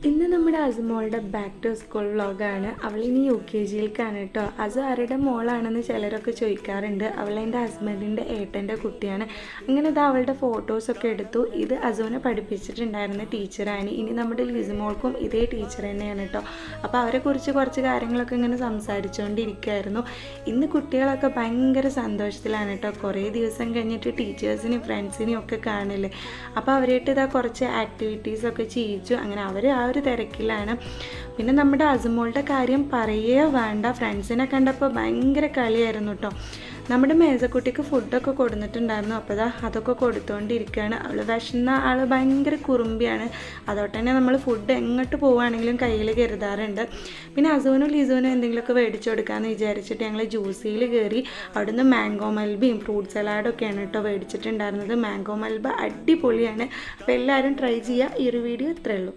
ഇന്ന് നമ്മുടെ അസുമോളുടെ back to school വ്ളോഗാണ്. അവളിനി UKG-യിലേക്കാണ് കേട്ടോ. അസു ആരുടെ മോളാണെന്ന് ചിലരൊക്കെ ചോദിക്കാറുണ്ട്. അവളെൻ്റെ ഹസ്ബൻഡിൻ്റെ ഏട്ടൻ്റെ കുട്ടിയാണ്. അങ്ങനെ ഇത് അവളുടെ ഫോട്ടോസൊക്കെ എടുത്തു. ഇത് അസുവിനെ പഠിപ്പിച്ചിട്ടുണ്ടായിരുന്ന ടീച്ചറാണ്. ഇനി നമ്മുടെ ലിസുമോൾക്കും ഇതേ ടീച്ചർ തന്നെയാണ് കേട്ടോ. അപ്പോൾ അവരെക്കുറിച്ച് കുറച്ച് കാര്യങ്ങളൊക്കെ ഇങ്ങനെ സംസാരിച്ചുകൊണ്ടിരിക്കുകയായിരുന്നു. ഇന്ന് കുട്ടികളൊക്കെ ഭയങ്കര സന്തോഷത്തിലാണ് കേട്ടോ. കുറേ ദിവസം കഴിഞ്ഞിട്ട് ടീച്ചേഴ്സിനെയും ഫ്രണ്ട്സിനെയും ഒക്കെ കാണില്ലേ. അപ്പോൾ അവരായിട്ട് ഇതാ കുറച്ച് ആക്ടിവിറ്റീസൊക്കെ ചെയ്യിച്ചു. അങ്ങനെ അവർ ഒരു തിരക്കിലാണ്. പിന്നെ നമ്മുടെ അസുമോളുടെ കാര്യം പറയേ വേണ്ട. ഫ്രണ്ട്സിനെ കണ്ടപ്പോൾ ഭയങ്കര കളിയായിരുന്നു കേട്ടോ. നമ്മുടെ മേസക്കുട്ടിക്ക് ഫുഡൊക്കെ കൊടുത്തിട്ടുണ്ടായിരുന്നു. അപ്പോൾ അതൊക്കെ കൊടുത്തുകൊണ്ടിരിക്കുകയാണ്. അവൾ വിശന്ന ആൾ ഭയങ്കര കുറുമ്പിയാണ്. അതോട്ട് തന്നെ നമ്മൾ ഫുഡ് എങ്ങോട്ട് പോവുകയാണെങ്കിലും കയ്യിൽ കരുതാറുണ്ട്. പിന്നെ അസുവിനും ലിസുവിനും എന്തെങ്കിലുമൊക്കെ മേടിച്ചു കൊടുക്കാമെന്ന് വിചാരിച്ചിട്ട് ഞങ്ങൾ ജ്യൂസിയിൽ കയറി. അവിടുന്ന് മാംഗോ മൽബയും ഫ്രൂട്ട് സലാഡൊക്കെയാണ് കേട്ടോ മേടിച്ചിട്ടുണ്ടായിരുന്നത്. മാംഗോ മൽബ അടിപൊളിയാണ്. അപ്പോൾ എല്ലാവരും ട്രൈ ചെയ്യുക. ഈ ഒരു വീഡിയോ ഇത്രയേ ഉള്ളൂ.